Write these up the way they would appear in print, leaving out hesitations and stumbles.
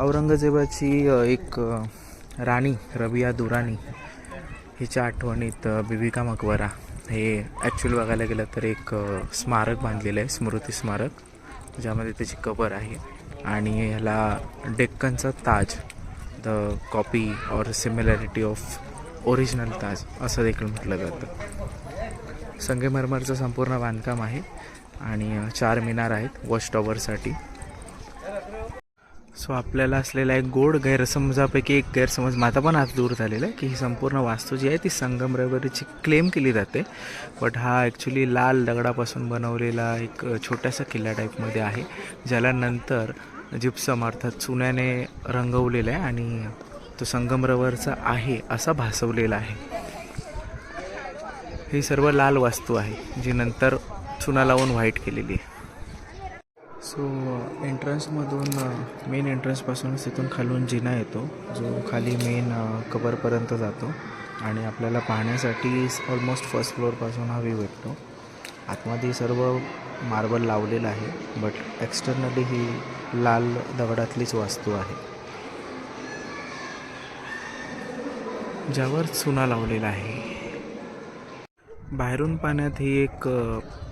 औरंगजेबाची एक राणी रबिया दुरानी हिच्या आठवणीत बीबी का मकबरा हे ॲक्च्युअली बघायला गेलं तर एक स्मारक बांधलेलं आहे, स्मृती स्मारक, ज्यामध्ये त्याची कबर आहे. आणि ह्याला डेक्कनचा Taj, the copy or similarity of original Taj असं देखील म्हटलं जातं. संगमरमरचं संपूर्ण बांधकाम आहे आणि 4 मिनार आहेत वॉच टॉवरसाठी. सो आपल्याला असलेला एक गोड गैरसमजापैकी एक गैरसमज माझा पण आज दूर झालेला आहे की ही संपूर्ण वास्तू जी आहे ती संगमरवरीची क्लेम केली जाते, बट हा ॲक्च्युली लाल दगडापासून बनवलेला एक छोट्यासा किल्ला टाईपमध्ये आहे, ज्याला नंतर जिप्सम अर्थात चुन्याने रंगवलेलं आहे आणि तो संगमरवरचा आहे असा भासवलेला आहे. ही सर्व लाल वास्तू आहे जी नंतर चुना लावून व्हाईट केलेली आहे. सो एंट्रन्समधून मेन एंट्रन्सपासूनच तिथून खालून जिना येतो जो खाली मेन कबरपर्यंत जातो आणि आपल्याला पाहण्यासाठी ऑलमोस्ट फर्स्ट फ्लोअरपासून हा व्ह्यू भेटतो. आतमध्ये सर्व मार्बल लावलेलं आहे, बट एक्सटर्नली ही लाल दगडातलीच वास्तू आहे ज्यावर चुना लावलेला आहे. बाहेरून पाहण्यात ही एक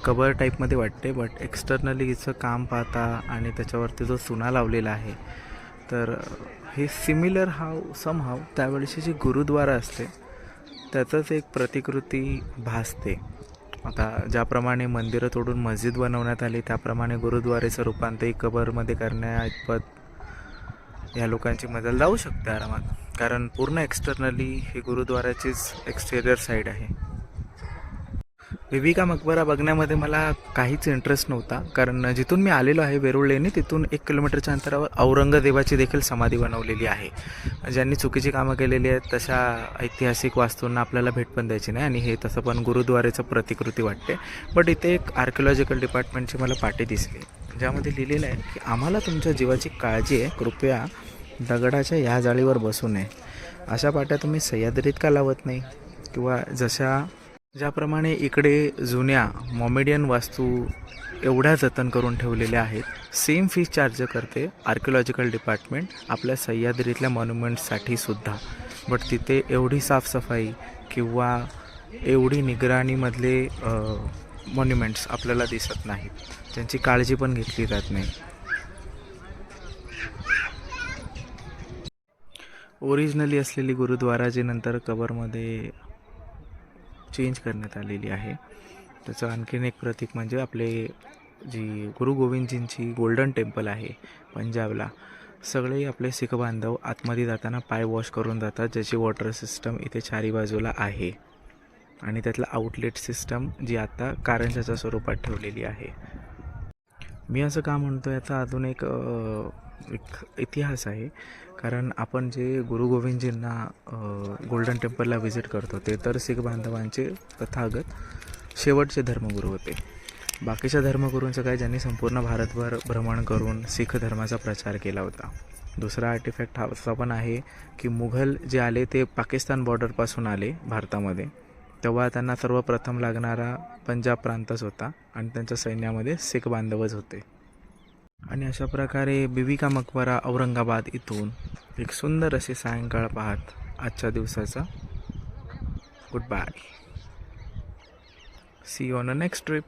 कबर टाईपमध्ये वाटते, बट एक्सटर्नली हिचं काम पाहता आणि त्याच्यावरती जो चुना लावलेला आहे तर हे सिमिलर समहाव त्यावेळेची जी गुरुद्वारा असते त्याचंच एक प्रतिकृती भासते. आता ज्याप्रमाणे मंदिरं तोडून मस्जिद बनवण्यात आली त्याप्रमाणे गुरुद्वारेचं रूपांतर कबरमध्ये करण्याइतपत या लोकांची मजल जाऊ शकते आरामात, कारण पूर्ण एक्सटर्नली हे गुरुद्वाराचीच एक्सटेरियर साईड आहे. बीबी का मकबरा बघण्यामध्ये मला काहीच इंटरेस्ट नव्हता, कारण जिथून मी आलेलो आहे वेरूळ तिथून 1 किलोमीटरच्या अंतरावर औरंगजेबाची देखील समाधी बनवलेली आहे. ज्यांनी चुकीची कामं केलेली आहेत तशा ऐतिहासिक वास्तूंना आपल्याला भेट पण द्यायची नाही आणि हे तसं पण गुरुद्वारेचं प्रतिकृती वाटते. बट इथे एक आर्किओलॉजिकल डिपार्टमेंटची मला पाटी दिसली ज्यामध्ये लिहिलेलं आहे की आम्हाला तुमच्या जीवाची काळजी आहे, कृपया दगडाच्या ह्या जाळीवर बसू नये. अशा पाट्या तुम्ही सह्याद्रीत का लावत नाही? किंवा ज्याप्रमाणे इकडे जुन्या मॉमेडियन वास्तू एवढ्या जतन करून ठेवलेल्या आहेत, सेम फीस चार्ज करते आर्किओलॉजिकल डिपार्टमेंट आपल्या सह्याद्रीतल्या मॉन्युमेंट्ससाठी सुद्धा. बट तिथे एवढी साफसफाई किंवा एवढी निगराणीमधले मॉन्युमेंट्स आपल्याला दिसत नाहीत, त्यांची काळजी पण घेतली जात नाही. ओरिजिनली असलेली गुरुद्वारा जी नंतर कबरमध्ये चेंज करण्यात आलेली आहे त्याचं आणखीन एक प्रतीक म्हणजे आपले जी गुरु गोविंदजींची गोल्डन टेम्पल आहे पंजाबला, सगळे आपले शीख बांधव आतमध्ये जाताना पाय वॉश करून जातात, ज्याची वॉटर सिस्टम इथे 4ही बाजूला आहे आणि त्यातलं आउटलेट सिस्टम जी आता कारंजाच्या स्वरूपात ठेवलेली आहे. मी असं का म्हणतो याचा अजून एक इतिहास आहे, कारण आपण जे गुरु गोविंदजींना गोल्डन टेम्पलला व्हिजिट करतो ते तर शीख बांधवांचे तथागत शेवटचे धर्मगुरू होते. बाकीच्या धर्मगुरूंचं काय, ज्यांनी संपूर्ण भारतभर भ्रमण करून शीख धर्माचा प्रचार केला होता. दुसरा आर्टिफॅक्ट हा असा पण आहे की मुघल जे आले ते पाकिस्तान बॉर्डरपासून आले भारतामध्ये, तेव्हा त्यांना सर्वप्रथम लागणारा पंजाब प्रांतच होता आणि त्यांच्या सैन्यामध्ये शीख बांधवच होते. आणि अशा प्रकारे बीबी का मकबरा औरंगाबाद इथून एक सुंदर असे सायंकाळ पाहत आजच्या दिवसाचा good bye. See you on a next trip.